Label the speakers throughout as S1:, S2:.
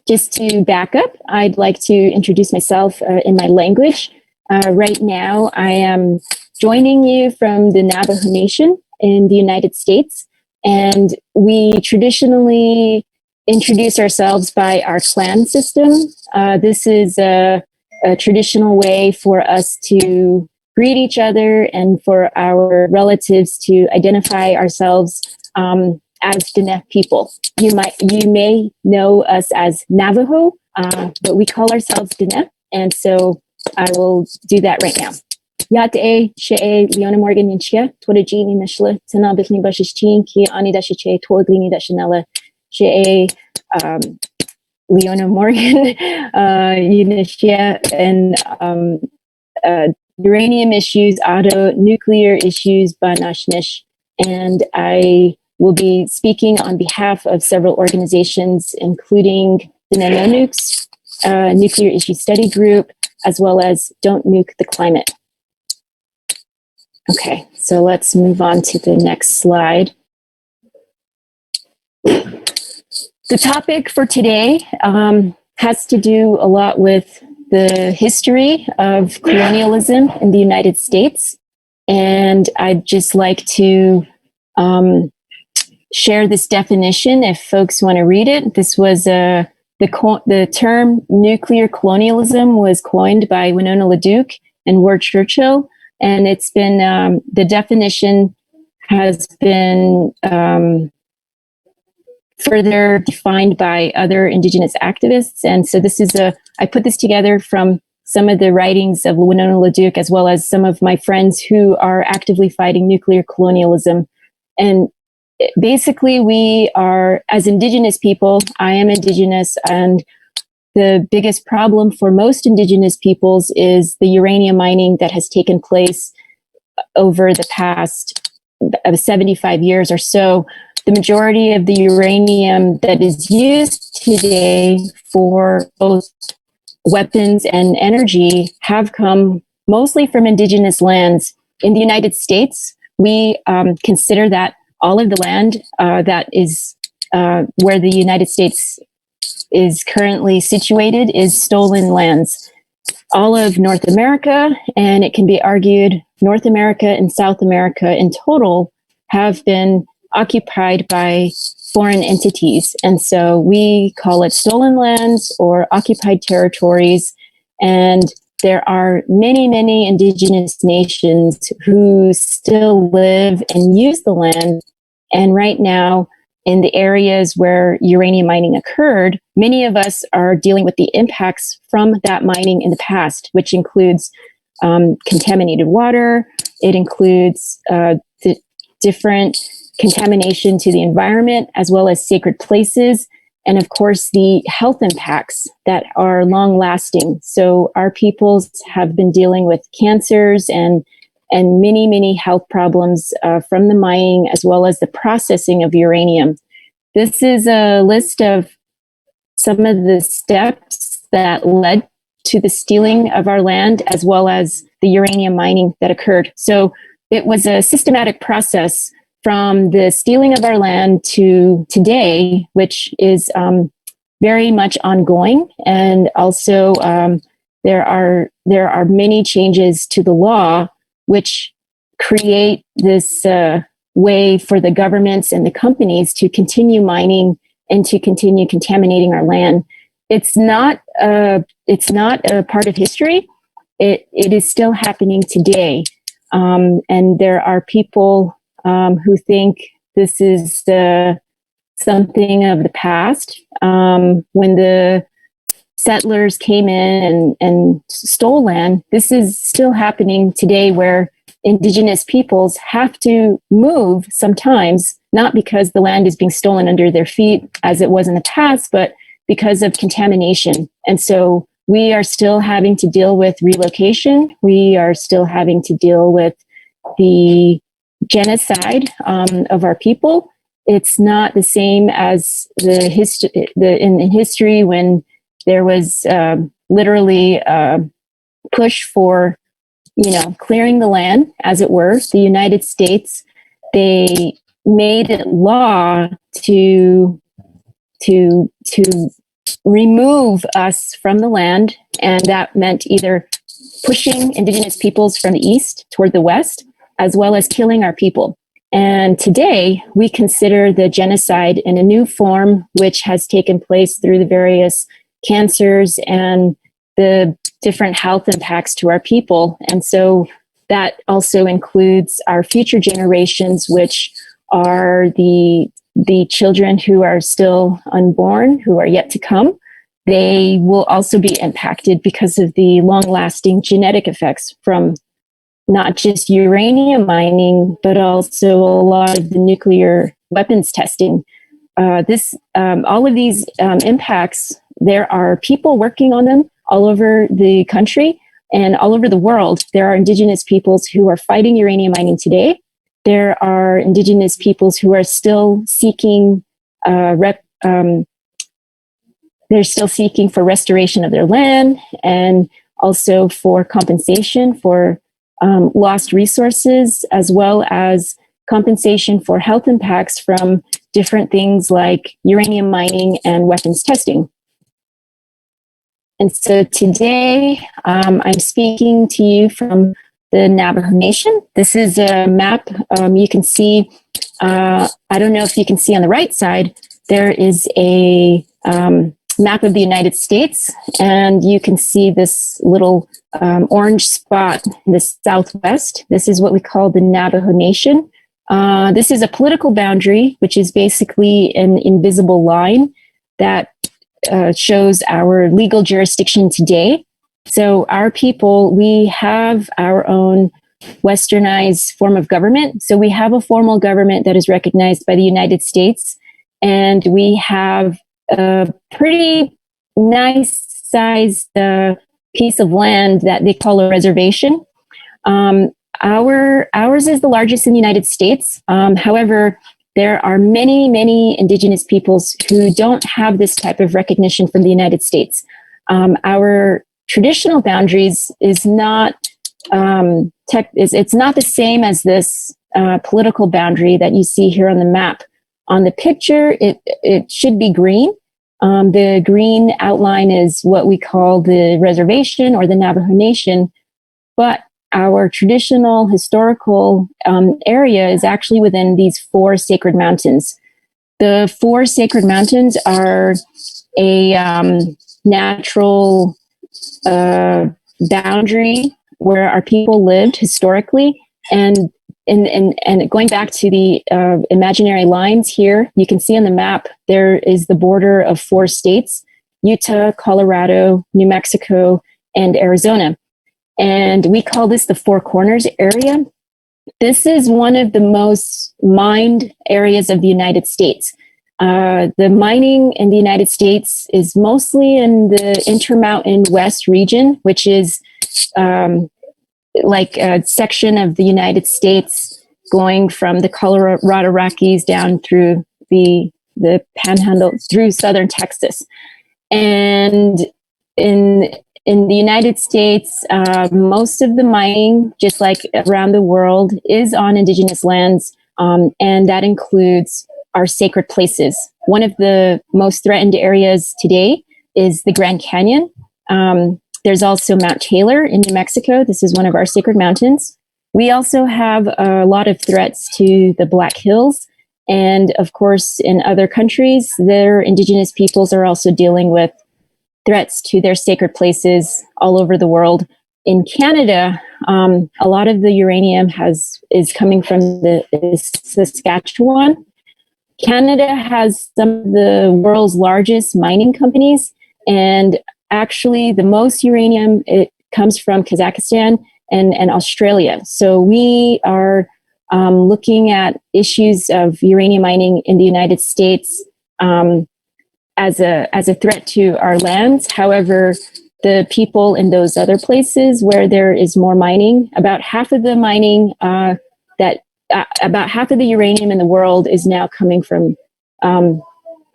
S1: Just to back up, I'd like to introduce myself in my language. Right now, I am joining you from the Navajo Nation in the United States, and we traditionally introduce ourselves by our clan system. This is a traditional way for us to greet each other and for our relatives to identify ourselves as Diné people. You may know us as Navajo, but we call ourselves Diné, and so I will do that right now. Yate she Leona Morgan Yinchia, Twadajini Mishla, Tanabithni Bashichin, Ki Ani Dashiche, Twaglini Dashanella, she Leona Morgan Yinchia, and uranium issues, auto nuclear issues, Banashnish, and I will be speaking on behalf of several organizations, including the No Nukes, Nuclear Issues Study Group, as well as Don't Nuke the Climate. Okay, so let's move on to the next slide. The topic for today has to do a lot with the history of colonialism in the United States, and I'd just like to share this definition if folks want to read it. This was the term nuclear colonialism was coined by Winona LaDuke and Ward Churchill, and it's been the definition has been further defined by other Indigenous activists. And so this is I put this together from some of the writings of Winona LaDuke, as well as some of my friends who are actively fighting nuclear colonialism. And basically, we are, as Indigenous people, I am Indigenous, and the biggest problem for most Indigenous peoples is the uranium mining that has taken place over the past 75 years or so. The majority of the uranium that is used today for both weapons and energy have come mostly from Indigenous lands. In the United States, we consider that all of the land that is where the United States is currently situated is stolen lands. All of North America, and it can be argued North America and South America in total, have been occupied by foreign entities. And so we call it stolen lands or occupied territories. And there are many, many Indigenous nations who still live and use the land. And right now, in the areas where uranium mining occurred, many of us are dealing with the impacts from that mining in the past, which includes contaminated water. It includes the different contamination to the environment, as well as sacred places, and of course the health impacts that are long lasting. So our peoples have been dealing with cancers and many, many health problems from the mining, as well as the processing of uranium. This is a list of some of the steps that led to the stealing of our land, as well as the uranium mining that occurred. So it was a systematic process from the stealing of our land to today, which is very much ongoing. And also there are many changes to the law which create this way for the governments and the companies to continue mining and to continue contaminating our land. It's not a part of history. It is still happening today. And there are people who think this is something of the past. When the settlers came in and stole land, this is still happening today, where Indigenous peoples have to move sometimes, not because the land is being stolen under their feet as it was in the past, but because of contamination. And so we are still having to deal with relocation. We are still having to deal with the genocide of our people. It's not the same as in history when there was literally push for, clearing the land, as it were. The United States, they made it law to to remove us from the land, and that meant either pushing indigenous peoples from the east toward the west, as well as killing our people. And today, we consider the genocide in a new form, which has taken place through the various cancers and the different health impacts to our people. And so that also includes our future generations, which are the children who are still unborn, who are yet to come. They will also be impacted because of the long-lasting genetic effects from not just uranium mining, but also a lot of the nuclear weapons testing. All of these impacts, there are people working on them all over the country and all over the world. There are indigenous peoples who are fighting uranium mining today. There are indigenous peoples who are still seeking they're still seeking for restoration of their land and also for compensation for lost resources, as well as compensation for health impacts from different things like uranium mining and weapons testing. And so today I'm speaking to you from the Navajo Nation. This is a map you can see. I don't know if you can see on the right side, there is a map of the United States, and you can see this little orange spot in the southwest. This is what we call the Navajo Nation. This is a political boundary, which is basically an invisible line that shows our legal jurisdiction today. So our people, we have our own westernized form of government. So we have a formal government that is recognized by the United States, and we have a pretty nice sized piece of land that they call a reservation. Ours is the largest in the United States. However, there are many indigenous peoples who don't have this type of recognition from the United States. Our traditional boundaries is not it's not the same as this political boundary that you see here on the map. On the picture, it should be green. The green outline is what we call the reservation or the Navajo Nation, but our traditional historical area is actually within these 4 sacred mountains. The 4 sacred mountains are a natural boundary where our people lived historically, and going back to the imaginary lines here, you can see on the map, there is the border of 4 states, Utah, Colorado, New Mexico, and Arizona. And we call this the Four Corners area. This is one of the most mined areas of the United States. The mining in the United States is mostly in the Intermountain West region, which is like a section of the United States going from the Colorado Rockies down through the Panhandle through southern Texas. And in the United States, most of the mining, just like around the world, is on indigenous lands, and that includes our sacred places. One of the most threatened areas today is the Grand Canyon. There's also Mount Taylor in New Mexico. This is one of our sacred mountains. We also have a lot of threats to the Black Hills. And of course, in other countries, their indigenous peoples are also dealing with threats to their sacred places all over the world. In Canada, a lot of the uranium is coming from the Saskatchewan. Canada has some of the world's largest mining companies, and actually the most uranium, it comes from Kazakhstan and Australia. So we are looking at issues of uranium mining in the United States as a threat to our lands. However, the people in those other places where there is more mining, about half of the mining about half of the uranium in the world is now coming from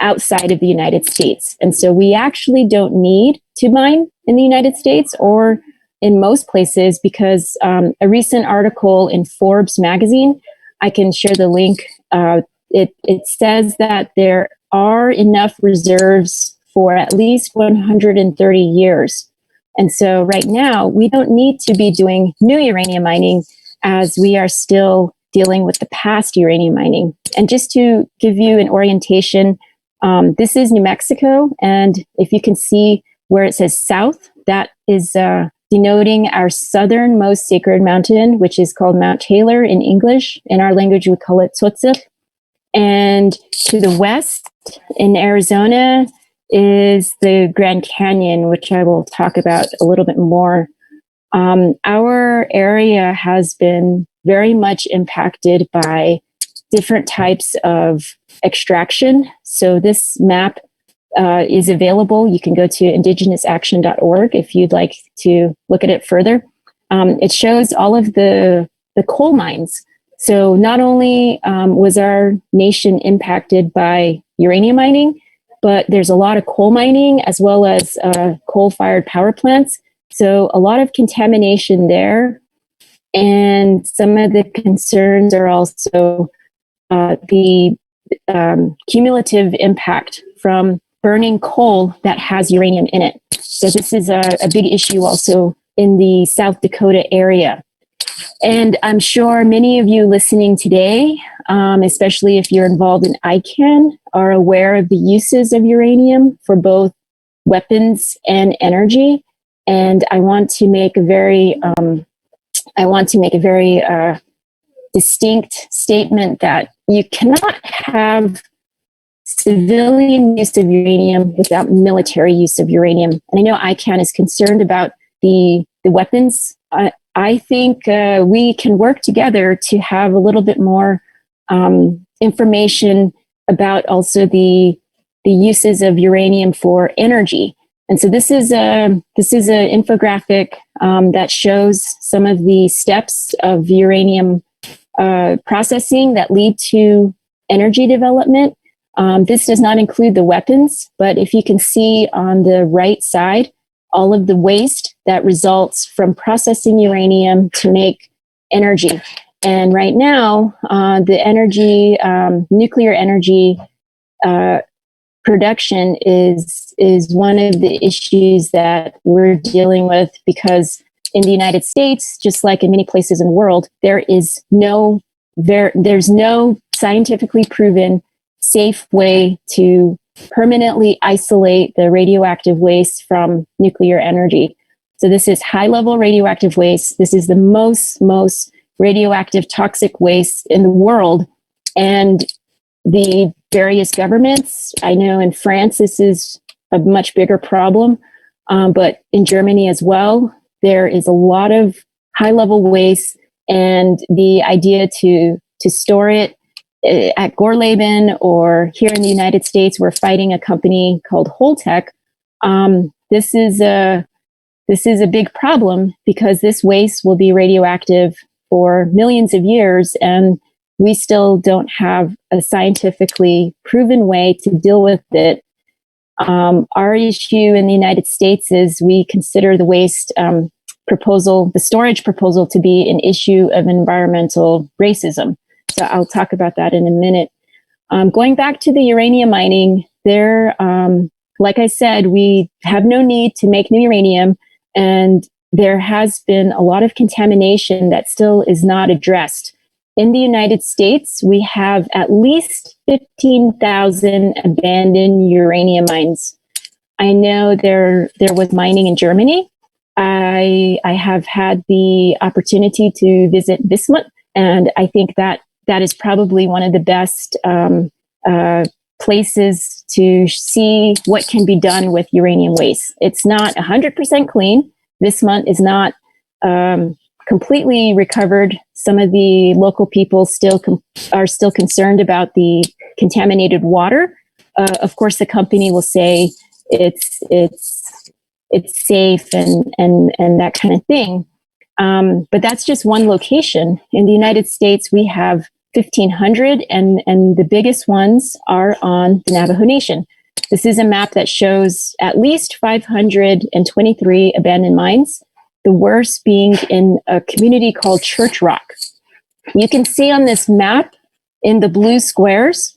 S1: outside of the United States. And so we actually don't need to mine in the United States or in most places, because a recent article in Forbes magazine, I can share the link. It says that there are enough reserves for at least 130 years. And so right now, we don't need to be doing new uranium mining as we are still dealing with the past uranium mining. And just to give you an orientation, this is New Mexico. And if you can see where it says south, that is denoting our southernmost sacred mountain, which is called Mount Taylor in English. In our language, we call it Tzotzil. And to the west in Arizona is the Grand Canyon, which I will talk about a little bit more. Our area has been very much impacted by different types of extraction. So this map is available. You can go to indigenousaction.org if you'd like to look at it further. It shows all of the coal mines. So not only was our nation impacted by uranium mining, but there's a lot of coal mining as well as coal-fired power plants. So a lot of contamination there. And some of the concerns are also the cumulative impact from burning coal that has uranium in it. So this is a big issue also in the South Dakota area. And I'm sure many of you listening today, especially if you're involved in ICAN, are aware of the uses of uranium for both weapons and energy. And I want to make a very distinct statement that you cannot have civilian use of uranium without military use of uranium. And I know ICAN is concerned about the weapons. I think we can work together to have a little bit more information about also the uses of uranium for energy. And so this is an infographic that shows some of the steps of uranium processing that lead to energy development. This does not include the weapons, but if you can see on the right side, all of the waste that results from processing uranium to make energy. And right now, the energy, nuclear energy production is one of the issues that we're dealing with, because in the United States, just like in many places in the world, there's no scientifically proven safe way to permanently isolate the radioactive waste from nuclear energy. So this is high-level radioactive waste. This is the most radioactive toxic waste in the world. And the various governments, I know in France, this is a much bigger problem, but in Germany as well, there is a lot of high-level waste, and the idea to store it at Gorleben, or here in the United States, we're fighting a company called Holtec. This is a big problem because this waste will be radioactive for millions of years, and we still don't have a scientifically proven way to deal with it. Our issue in the United States is we consider the waste proposal, the storage proposal, to be an issue of environmental racism. So I'll talk about that in a minute. Going back to the uranium mining, like I said, we have no need to make new uranium, and there has been a lot of contamination that still is not addressed. In the United States, we have at least 15,000 abandoned uranium mines. I know there was mining in Germany. I have had the opportunity to visit Bismuth, and I think that is probably one of the best places to see what can be done with uranium waste. It's not 100% clean. Bismuth is not completely recovered. Some of the local people are still concerned about the contaminated water. Of course, the company will say it's safe and that kind of thing. But that's just one location. In the United States, we have 1,500, and the biggest ones are on the Navajo Nation. This is a map that shows at least 523 abandoned mines, the worst being in a community called Churchrock. You can see on this map in the blue squares,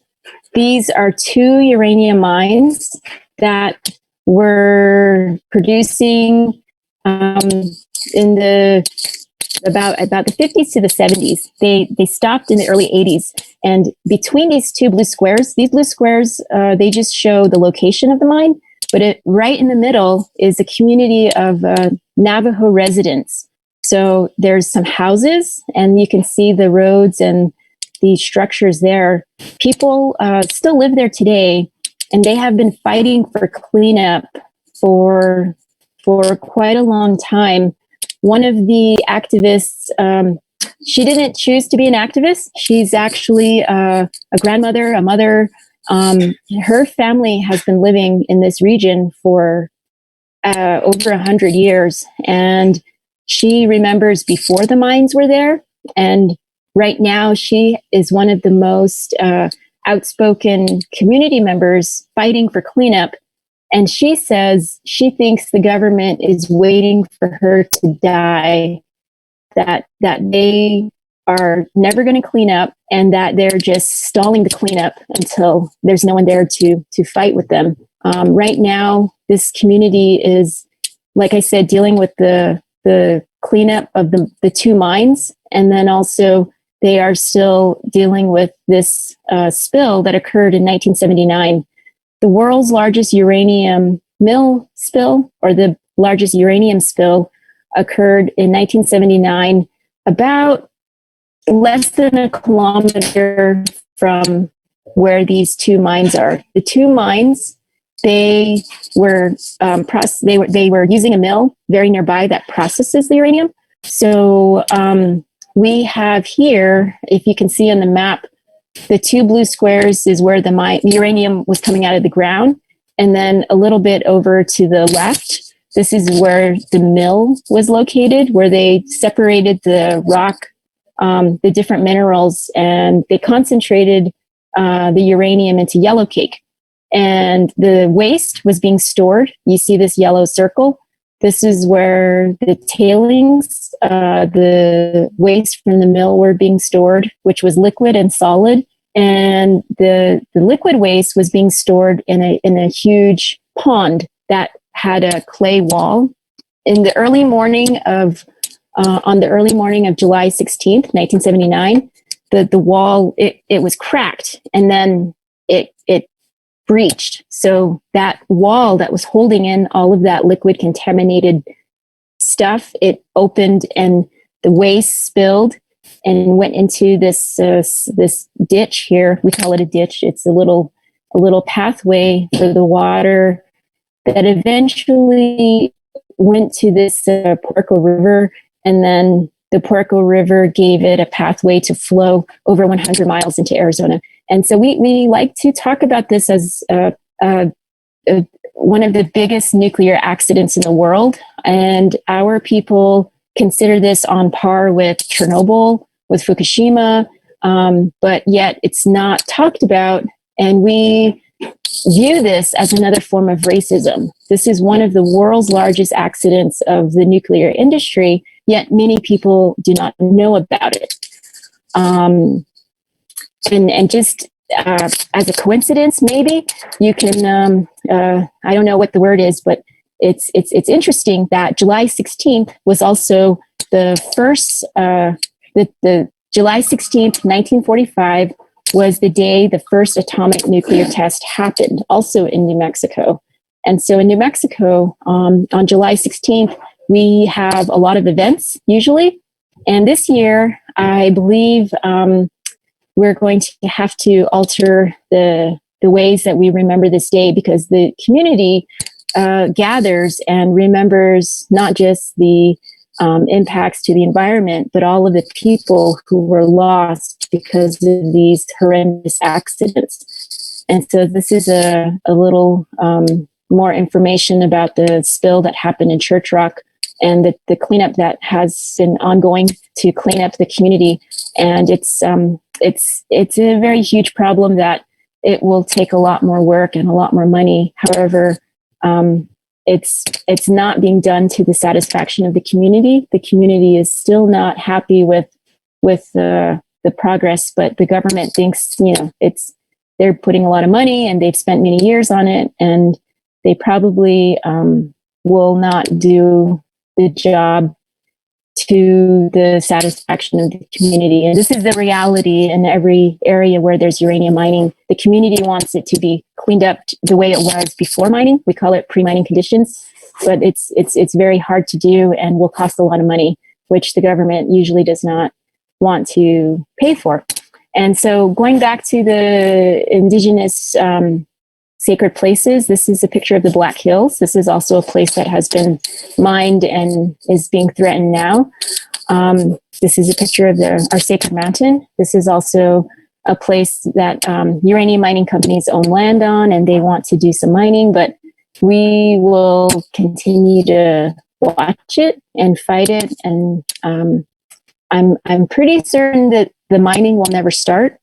S1: these are two uranium mines that were producing in the about the 50s to the 70s. They stopped in the early 80s, and between these two blue squares, they just show the location of the mine, but right in the middle is a community of Navajo residents. So there's some houses, and you can see the roads and the structures there. People still live there today, and they have been fighting for cleanup for quite a long time. One of the activists, she didn't choose to be an activist. She's actually a grandmother, a mother. Her family has been living in this region for over 100 years, and she remembers before the mines were there. And right now, she is one of the most outspoken community members fighting for cleanup. And she says she thinks the government is waiting for her to die, that they are never going to clean up, and that they're just stalling the cleanup until there's no one there to fight with them. Right now, this community is, like I said, dealing with the cleanup of the two mines, and then also they are still dealing with this spill that occurred in 1979. The world's largest uranium mill spill, or the largest uranium spill, occurred in 1979, about less than a kilometer from where these two mines are. The two mines, they were using a mill very nearby that processes the uranium. So we have here, if you can see on the map, the two blue squares is where the uranium was coming out of the ground. And then a little bit over to the left, this is where the mill was located, where they separated the rock, the different minerals, and they concentrated the uranium into yellow cake. And the waste was being stored. You see this yellow circle. This is where the tailings, the waste from the mill, were being stored, which was liquid and solid. And the liquid waste was being stored in a huge pond that had a clay wall. In the early morning of on the early morning of July 16th, 1979, the wall it was cracked, and then it breached. So that wall that was holding in all of that liquid contaminated stuff, it opened, and the waste spilled and went into this ditch here. We call it a ditch. It's a little pathway for the water that eventually went to this Puerco River, and then the Puerco River gave it a pathway to flow over 100 miles into Arizona. And so we like to talk about this as one of the biggest nuclear accidents in the world. And our people consider this on par with Chernobyl, with Fukushima, but yet it's not talked about. And we view this as another form of racism. This is one of the world's largest accidents of the nuclear industry, yet many people do not know about it. And just as a coincidence, maybe you can, I don't know what the word is, but it's interesting that July 16th was also the first, the July 16th, 1945 was the day the first atomic nuclear test happened, also in New Mexico. And so in New Mexico, on July 16th, we have a lot of events usually. And this year, I believe we're going to have to alter the ways that we remember this day, because the community gathers and remembers not just the impacts to the environment, but all of the people who were lost because of these horrendous accidents. And so this is a little more information about the spill that happened in Churchrock and the cleanup that has been ongoing to clean up the community. And it's a very huge problem that it will take a lot more work and a lot more money. However, it's not being done to the satisfaction of the community. The community is still not happy with the progress, but the government thinks, it's they're putting a lot of money and they've spent many years on it, and they probably will not do the job to the satisfaction of the community. And this is the reality in every area where there's uranium mining. The community wants it to be cleaned up the way it was before mining. We call it pre-mining conditions, but it's very hard to do and will cost a lot of money, which the government usually does not want to pay for. And so going back to the indigenous sacred places, this is a picture of the Black Hills. This is also a place that has been mined and is being threatened now. This is a picture of our sacred mountain. This is also a place that uranium mining companies own land on, and they want to do some mining, but we will continue to watch it and fight it. And I'm pretty certain that the mining will never start.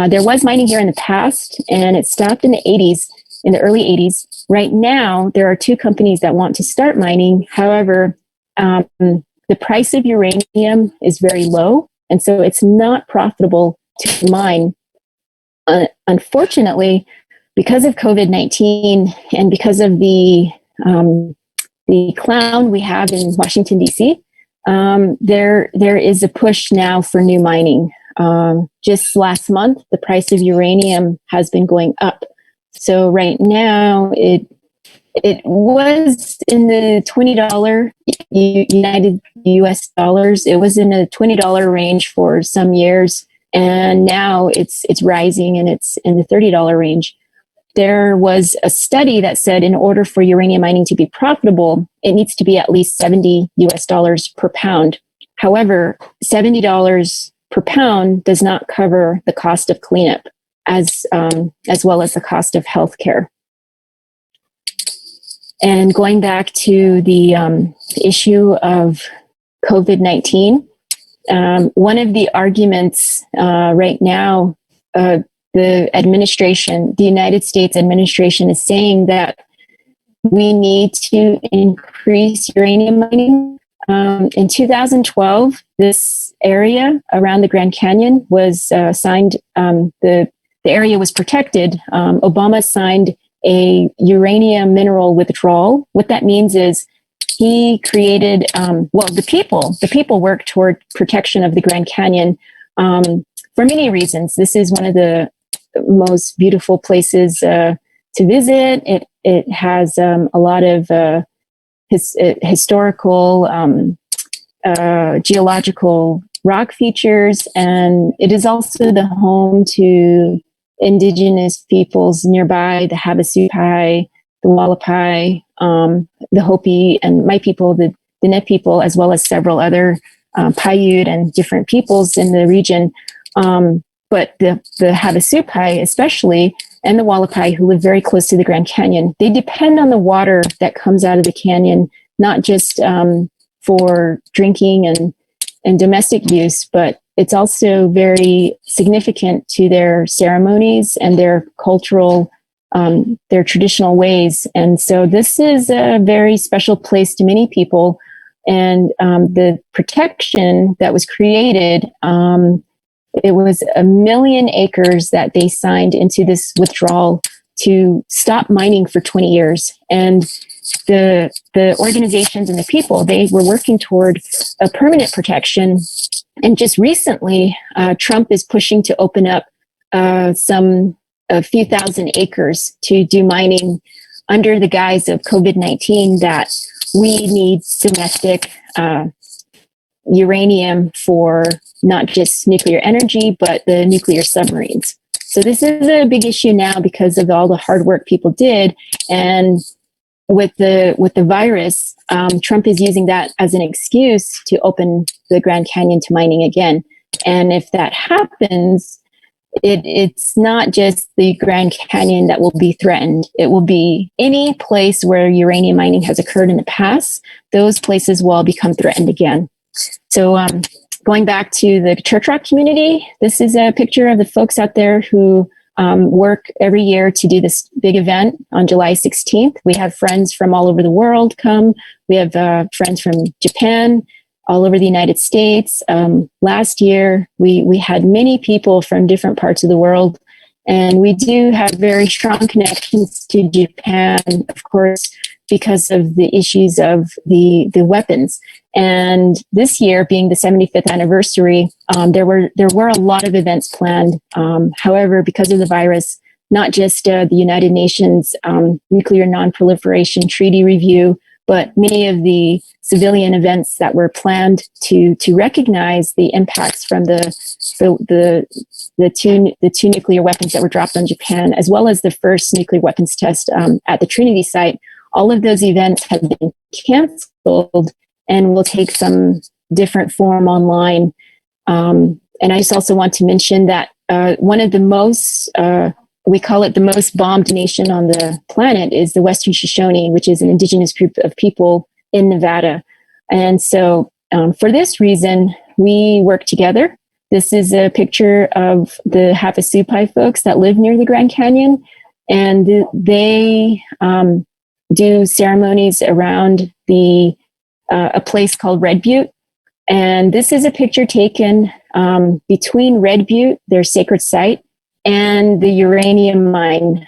S1: There was mining here in the past, and it stopped in the early 80s. Right now, there are 2 companies that want to start mining. However, the price of uranium is very low, and so it's not profitable to mine. Unfortunately, because of COVID-19 and because of the clown we have in Washington, D.C., there is a push now for new mining. Just last month, the price of uranium has been going up. So right now, it was in the $20 United US dollars. It was in a $20 range for some years, and now it's rising and it's in the $30 range. There was a study that said in order for uranium mining to be profitable, it needs to be at least $70 US dollars per pound. However, $70 per pound does not cover the cost of cleanup as well as the cost of healthcare. And going back to the issue of COVID-19, one of the arguments right now, the administration, the United States administration, is saying that we need to increase uranium mining. In 2012, this area around the Grand Canyon was signed, the area was protected. Obama signed a uranium mineral withdrawal. What that means is he created, the people work toward protection of the Grand Canyon for many reasons. This is one of the most beautiful places to visit. It has a lot of historical, geological rock features, and it is also the home to indigenous peoples nearby, the Havasupai, the Wallapai, the Hopi, and my people, the Diné people, as well as several other Paiute and different peoples in the region. But the Havasupai especially, and the Wallapai, who live very close to the Grand Canyon, they depend on the water that comes out of the canyon, not just for drinking and domestic use, but it's also very significant to their ceremonies and their cultural, their traditional ways. And so this is a very special place to many people. And the protection that was created, it was 1 million acres that they signed into this withdrawal to stop mining for 20 years. And the organizations and the people, they were working toward a permanent protection. And just recently, Trump is pushing to open up a few thousand acres to do mining under the guise of COVID-19, that we need domestic uranium for not just nuclear energy, but the nuclear submarines. So this is a big issue now because of all the hard work people did. And with the virus, Trump is using that as an excuse to open the Grand Canyon to mining again. And if that happens, it's not just the Grand Canyon that will be threatened. It will be any place where uranium mining has occurred in the past. Those places will all become threatened again. So going back to the Churchrock community, this is a picture of the folks out there who work every year to do this big event on July 16th. We have friends from all over the world come. We have friends from Japan, all over the United States. Last year, we had many people from different parts of the world, And we do have very strong connections to Japan, of course, because of the issues of the weapons. And this year, being the 75th anniversary, there were a lot of events planned. However, because of the virus, not just the United Nations Nuclear Non-Proliferation Treaty Review, but many of the civilian events that were planned to recognize the impacts from the two nuclear weapons that were dropped on Japan, as well as the first nuclear weapons test at the Trinity site. All of those events have been canceled and will take some different form online. And I just also want to mention that one of the most, we call it the most bombed nation on the planet, is the Western Shoshone, which is an indigenous group of people in Nevada. And so for this reason, we work together. This is a picture of the Havasupai folks that live near the Grand Canyon, and they do ceremonies around a place called Red Butte. And this is a picture taken between Red Butte, their sacred site, and the uranium mine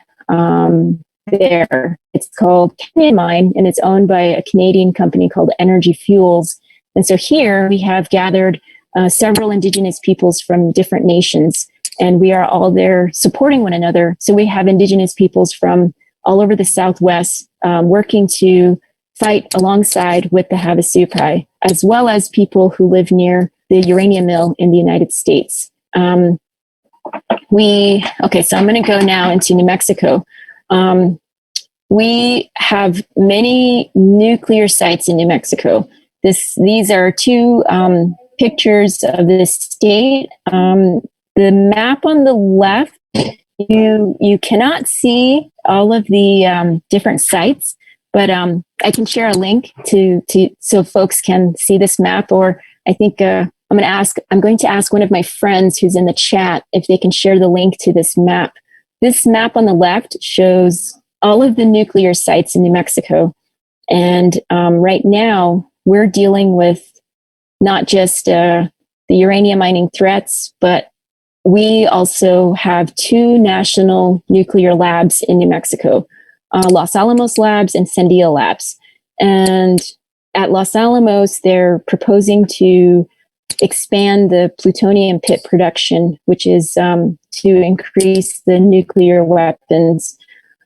S1: there. It's called Canyon Mine, and it's owned by a Canadian company called Energy Fuels. And so here we have gathered several indigenous peoples from different nations, and we are all there supporting one another. So we have indigenous peoples from all over the Southwest working to fight alongside with the Havasupai, as well as people who live near the uranium mill in the United States. So I'm going to go now into New Mexico. We have many nuclear sites in New Mexico. These are two pictures of the state. The map on the left, you cannot see all of the different sites, but I can share a link to so folks can see this map. Or I think I'm going to ask one of my friends who's in the chat if they can share the link to this map. This map on the left shows all of the nuclear sites in New Mexico, and right now we're dealing with not just the uranium mining threats, but we also have two national nuclear labs in New Mexico, Los Alamos Labs and Sandia Labs. And at Los Alamos, they're proposing to expand the plutonium pit production, which is to increase the nuclear weapons.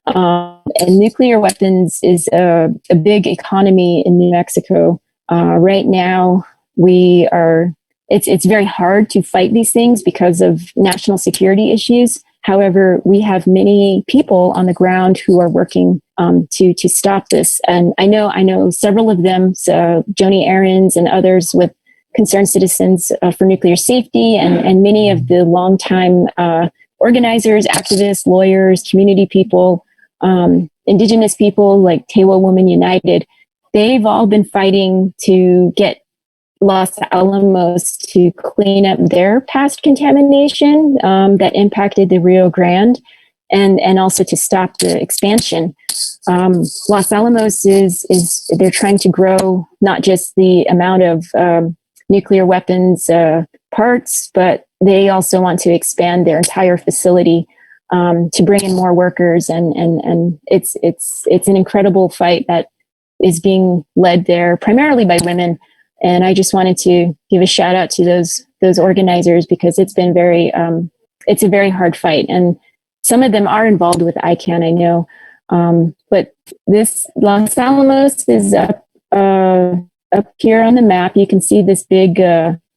S1: And nuclear weapons is a big economy in New Mexico. Right now, it's very hard to fight these things because of national security issues. However, we have many people on the ground who are working to stop this. And I know several of them, so Joni Ahrens and others with Concerned Citizens for Nuclear Safety, and many of the longtime organizers, activists, lawyers, community people, indigenous people like Tewa Women United. They've all been fighting to get Los Alamos to clean up their past contamination that impacted the Rio Grande, and also to stop the expansion. Los Alamos they're trying to grow not just the amount of nuclear weapons parts, but they also want to expand their entire facility to bring in more workers, and it's an incredible fight that is being led there primarily by women. And I just wanted to give a shout out to those organizers, because it's been it's a very hard fight. And some of them are involved with ICANN, I know. But this Los Alamos is up here on the map. You can see this big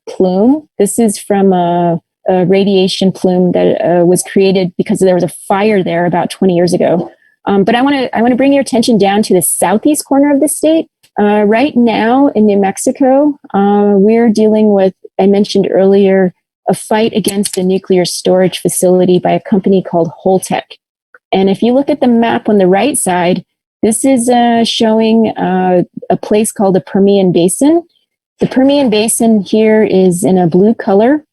S1: plume. This is from a radiation plume that was created because there was a fire there about 20 years ago. But I want to bring your attention down to the southeast corner of the state. Right now in New Mexico, we're dealing with, I mentioned earlier, a fight against a nuclear storage facility by a company called Holtec. And if you look at the map on the right side, this is showing a place called the Permian Basin. The Permian Basin here is in a blue color.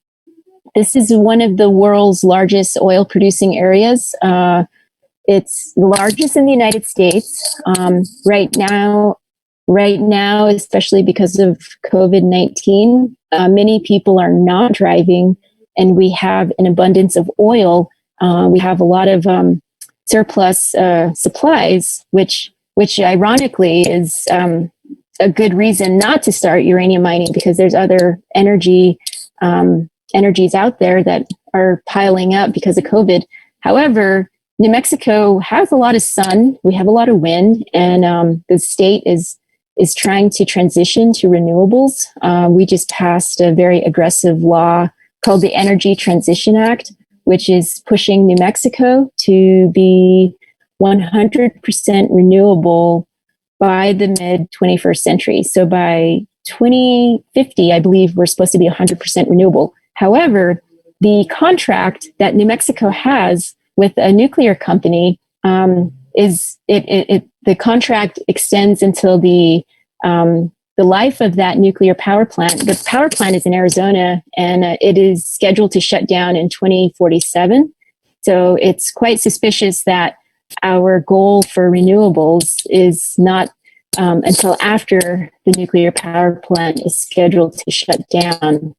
S1: This is one of the world's largest oil producing areas. It's the largest in the United States. Right now, especially because of COVID-19, many people are not driving, and we have an abundance of oil We have a lot of surplus supplies, which ironically is a good reason not to start uranium mining, because there's other energies out there that are piling up because of COVID. However, New Mexico has a lot of sun. We have a lot of wind, and the state is trying to transition to renewables. We just passed a very aggressive law called the Energy Transition Act, which is pushing New Mexico to be 100% renewable by the mid 21st century. So by 2050, I believe we're supposed to be 100% renewable. However, the contract that New Mexico has with a nuclear company the contract extends until the life of that nuclear power plant. The power plant is in Arizona, and it is scheduled to shut down in 2047. So it's quite suspicious that our goal for renewables is not until after the nuclear power plant is scheduled to shut down.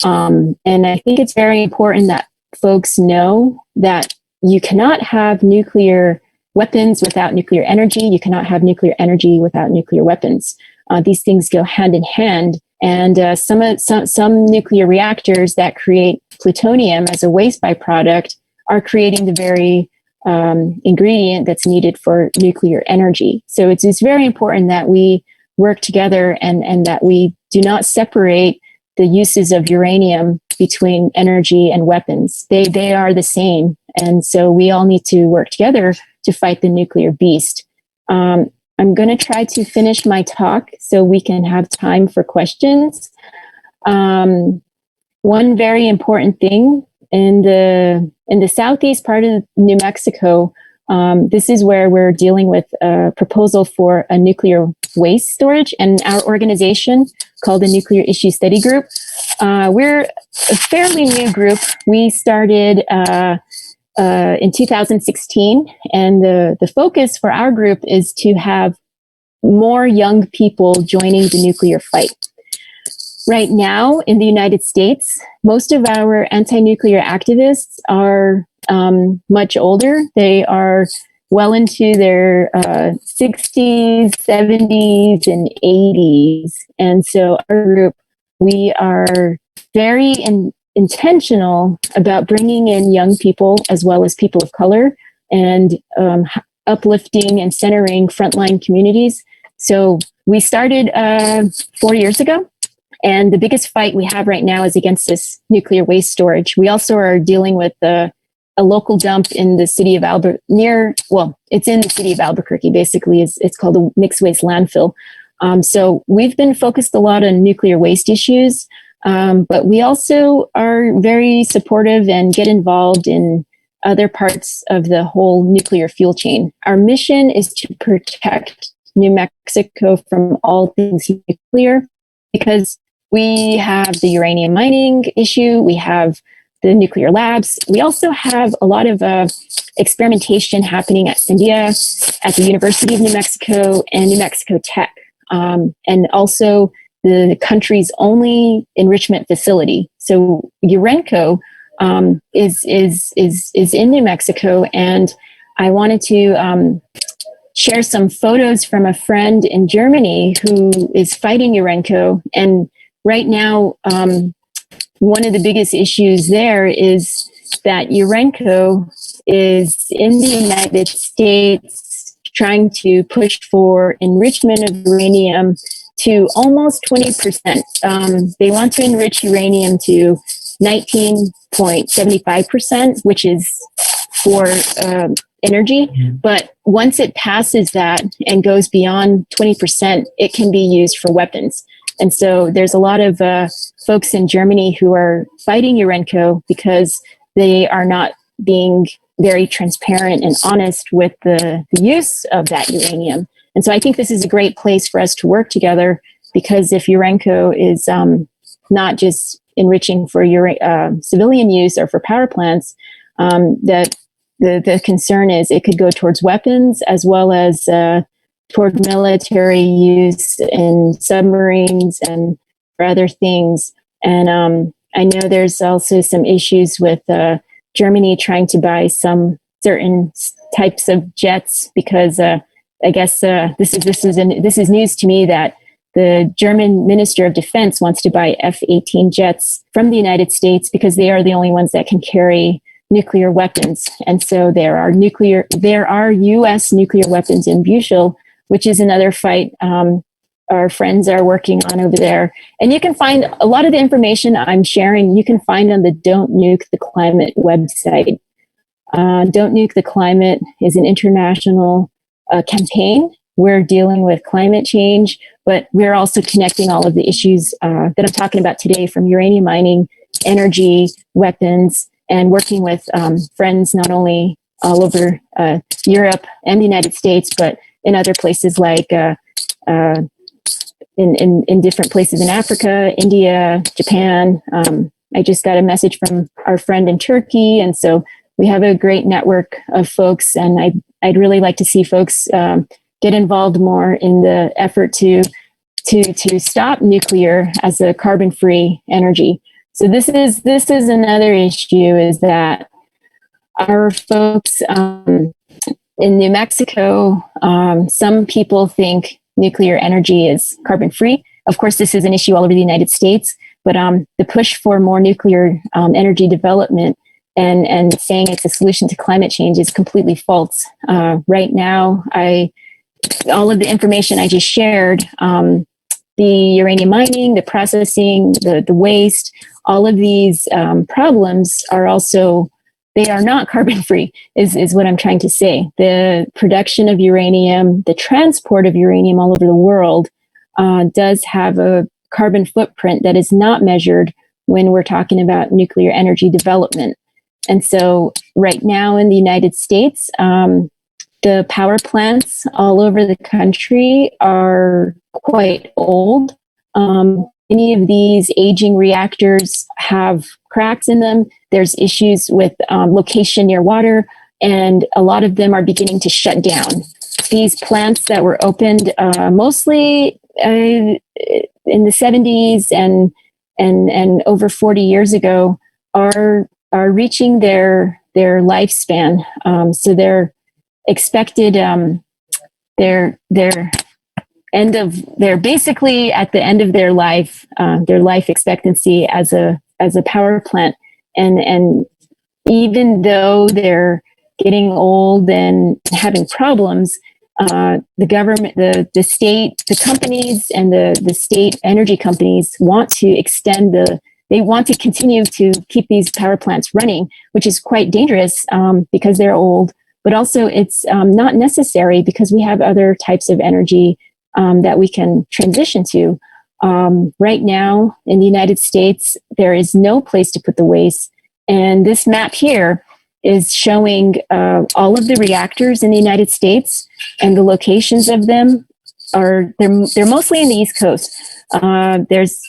S1: And I think it's very important that folks know that you cannot have nuclear weapons without nuclear energy. You cannot have nuclear energy without nuclear weapons. These things go hand in hand. And some nuclear reactors that create plutonium as a waste byproduct are creating the very ingredient that's needed for nuclear energy. So it's very important that we work together and that we do not separate the uses of uranium between energy and weapons. They are the same. And so we all need to work together to fight the nuclear beast. I'm going to try to finish my talk so we can have time for questions. One very important thing in the southeast part of New Mexico, this is where we're dealing with a proposal for a nuclear waste storage, and our organization called the Nuclear Issue Study Group. We're a fairly new group. We started in 2016, and the focus for our group is to have more young people joining the nuclear fight. Right now in the United States, most of our anti-nuclear activists are much older. They are well into their 60s, 70s, and 80s. And so our group, we are very intentional about bringing in young people as well as people of color, and uplifting and centering frontline communities. So we started 4 years ago, and the biggest fight we have right now is against this nuclear waste storage. We also are dealing with a local dump in the city of it's in the city of Albuquerque, basically. It's called a mixed waste landfill. So we've been focused a lot on nuclear waste issues, but we also are very supportive and get involved in other parts of the whole nuclear fuel chain. Our mission is to protect New Mexico from all things nuclear, because we have the uranium mining issue, we have the nuclear labs. We also have a lot of experimentation happening at India, at the University of New Mexico, and New Mexico Tech, and also the country's only enrichment facility. So Urenco is in New Mexico, and I wanted to share some photos from a friend in Germany who is fighting Urenco. And right now, one of the biggest issues there is that Urenco is in the United States trying to push for enrichment of uranium to almost 20%. They want to enrich uranium to 19.75%, which is for energy. But once it passes that and goes beyond 20%, it can be used for weapons. And so there's a lot of folks in Germany who are fighting Urenco because they are not being very transparent and honest with the use of that uranium. And so I think this is a great place for us to work together, because if Urenco is not just enriching for civilian use or for power plants, that the concern is it could go towards weapons as well as toward military use in submarines and for other things. And I know there's also some issues with Germany trying to buy some certain types of jets because I guess this is news to me that the German Minister of Defense wants to buy F-18 jets from the United States because they are the only ones that can carry nuclear weapons. And so there are U.S. nuclear weapons in Bushel, which is another fight our friends are working on over there. And you can find a lot of the information I'm sharing, you can find on the Don't Nuke the Climate website. Don't Nuke the Climate is an international campaign. We're dealing with climate change, but we're also connecting all of the issues that I'm talking about today, from uranium mining, energy, weapons, and working with friends not only all over Europe and the United States, but in other places like in different places in Africa, India, Japan. I just got a message from our friend in Turkey, and so we have a great network of folks, and I'd really like to see folks get involved more in the effort to stop nuclear as a carbon-free energy. So this is another issue, is that our folks in New Mexico, some people think nuclear energy is carbon-free. Of course, this is an issue all over the United States, but the push for more nuclear energy development and saying it's a solution to climate change is completely false. Right now, all of the information I just shared, the uranium mining, the processing, the waste, all of these problems are also, they are not carbon free, is what I'm trying to say. The production of uranium, the transport of uranium all over the world does have a carbon footprint that is not measured when we're talking about nuclear energy development. And so right now in the United States, the power plants all over the country are quite old. Many of these aging reactors have cracks in them. There's issues with location near water, and a lot of them are beginning to shut down. These plants that were opened mostly in the 70s and over 40 years ago are reaching their lifespan. So they're expected they're basically at the end of their life expectancy as a power plant, and even though getting old and having problems, the government, the state, the companies, and the state energy companies want to extend they want to continue to keep these power plants running, which is quite dangerous because they're old, but also it's not necessary because we have other types of energy that we can transition to. Right now in the United States, there is no place to put the waste. And this map here is showing all of the reactors in the United States, and the locations of them they're mostly in the East Coast. There's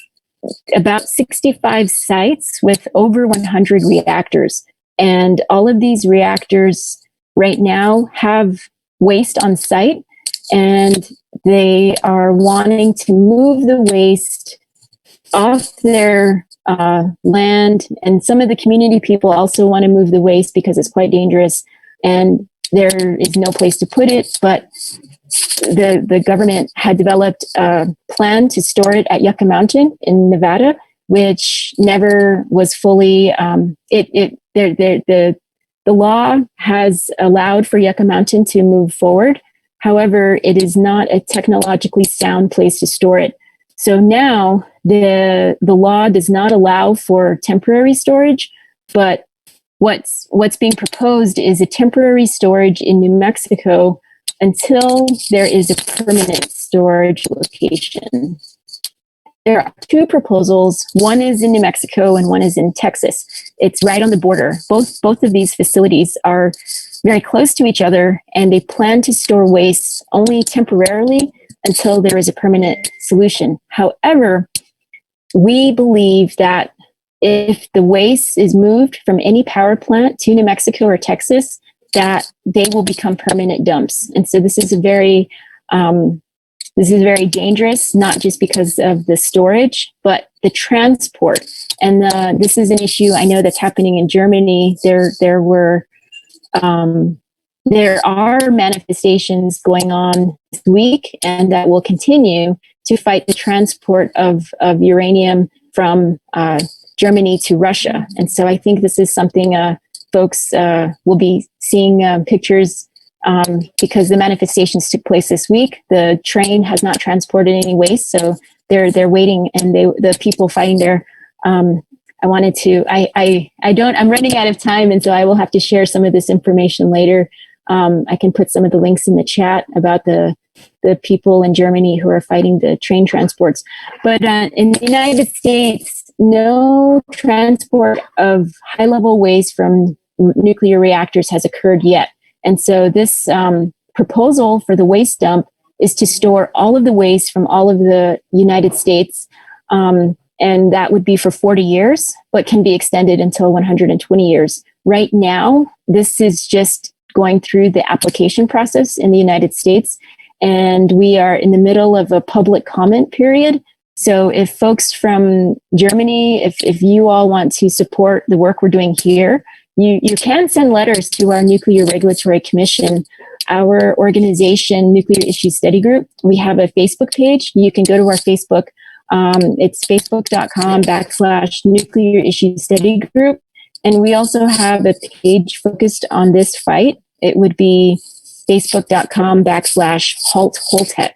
S1: about 65 sites with over 100 reactors. And all of these reactors right now have waste on site, and they are wanting to move the waste off their land. And some of the community people also want to move the waste because it's quite dangerous and there is no place to put it. But the government had developed a plan to store it at Yucca Mountain in Nevada, which never was fully, the law has allowed for Yucca Mountain to move forward. However, it is not a technologically sound place to store it. So now the law does not allow for temporary storage, but what's being proposed is a temporary storage in New Mexico until there is a permanent storage location. There are two proposals. One is in New Mexico and one is in Texas. It's right on the border. Both of these facilities are very close to each other, and they plan to store waste only temporarily until there is a permanent solution. However, we believe that if the waste is moved from any power plant to New Mexico or Texas, that they will become permanent dumps. And so this is very dangerous, not just because of the storage, but the transport. And this is an issue I know that's happening in Germany. There are manifestations going on this week, and that will continue to fight the transport of uranium from Germany to Russia. And so I think this is something folks will be seeing pictures because the manifestations took place this week. The train has not transported any waste, so they're waiting, and the people fighting there. I'm running out of time, and so I will have to share some of this information later. I can put some of the links in the chat about the people in Germany who are fighting the train transports. But in the United States, no transport of high-level waste from nuclear reactors has occurred yet. And so this proposal for the waste dump is to store all of the waste from all of the United States, and that would be for 40 years, but can be extended until 120 years. Right now, this is just going through the application process in the United States, and we are in the middle of a public comment period. So if folks from Germany, if you all want to support the work we're doing here, you can send letters to our Nuclear Regulatory Commission, our organization, Nuclear Issues Study Group. We have a Facebook page. You can go to our Facebook. It's facebook.com/Nuclear Issues Study Group. And we also have a page focused on this fight. It would be facebook.com/Halt Holtec.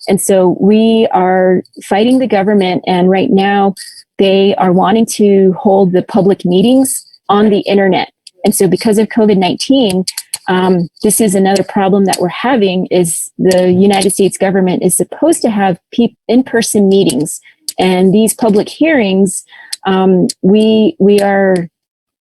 S1: And so we are fighting the government, and right now they are wanting to hold the public meetings on the internet. And so because of COVID-19, this is another problem that we're having, is the United States government is supposed to have in-person meetings. And these public hearings, we are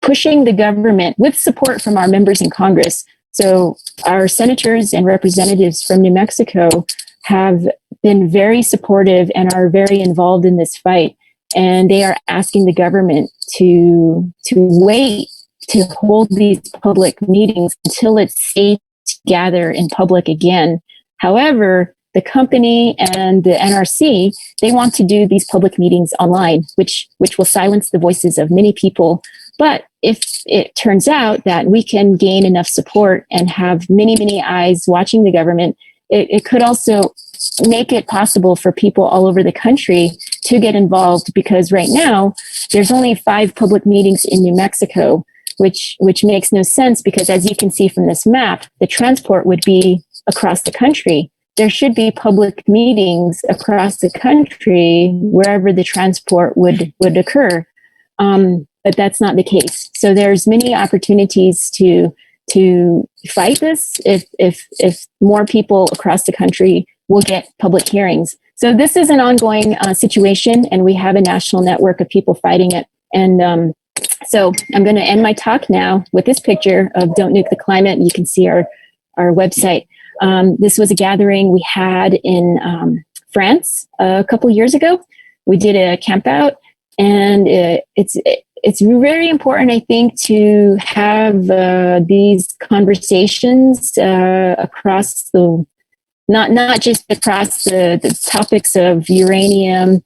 S1: pushing the government with support from our members in Congress. So our senators and representatives from New Mexico have been very supportive and are very involved in this fight. And they are asking the government to wait to hold these public meetings until it's safe to gather in public again. However, the company and the NRC, they want to do these public meetings online, which will silence the voices of many people. But if it turns out that we can gain enough support and have many, many eyes watching the government, it could also make it possible for people all over the country to get involved, because right now there's only 5 public meetings in New Mexico, which makes no sense, because as you can see from this map, the transport would be across the country. There should be public meetings across the country wherever the transport would occur. But that's not the case. So there's many opportunities to fight this if more people across the country will get public hearings. So this is an ongoing situation, and we have a national network of people fighting it. And so I'm going to end my talk now with this picture of Don't Nuke the Climate. You can see our website. This was a gathering we had in France a couple years ago. We did a camp out, and it's very important, I think, to have these conversations across not just across the topics of uranium,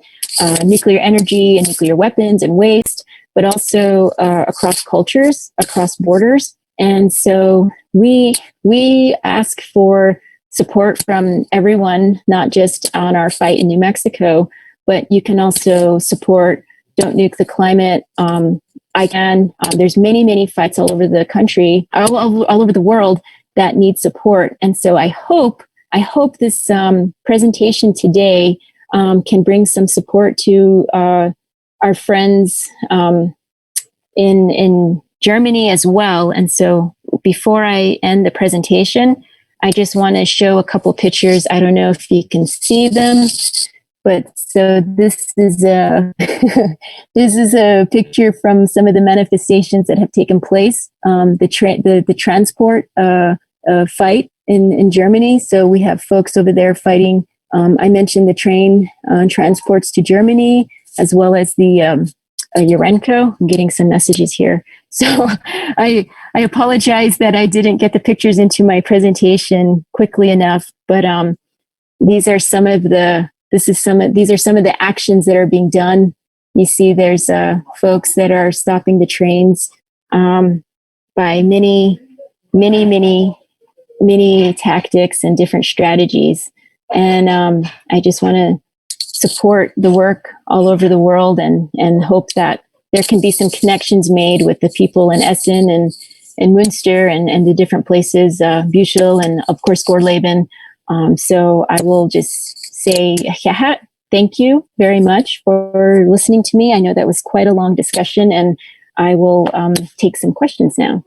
S1: nuclear energy, and nuclear weapons and waste, but also across cultures, across borders. And so we ask for support from everyone, not just on our fight in New Mexico, but you can also support Don't Nuke the Climate. There's many fights all over the country, all over the world, that need support. And so I hope this presentation today can bring some support to our friends in Germany as well. And so before I end the presentation, I just want to show a couple pictures. I don't know if you can see them, but so this is a this is a picture from some of the manifestations that have taken place. The transport fight in Germany. So we have folks over there fighting. I mentioned the train transports to Germany, as well as the Urenco. I'm getting some messages here. So I apologize that I didn't get the pictures into my presentation quickly enough, but these are some of the actions that are being done. you see there's folks that are stopping the trains by many tactics and different strategies. And I just want to support the work all over the world and hope that there can be some connections made with the people in Essen and Münster and the different places, Büchel and of course Gorleben. So I will just say thank you very much for listening to me. I know that was quite a long discussion, and I will take some questions now.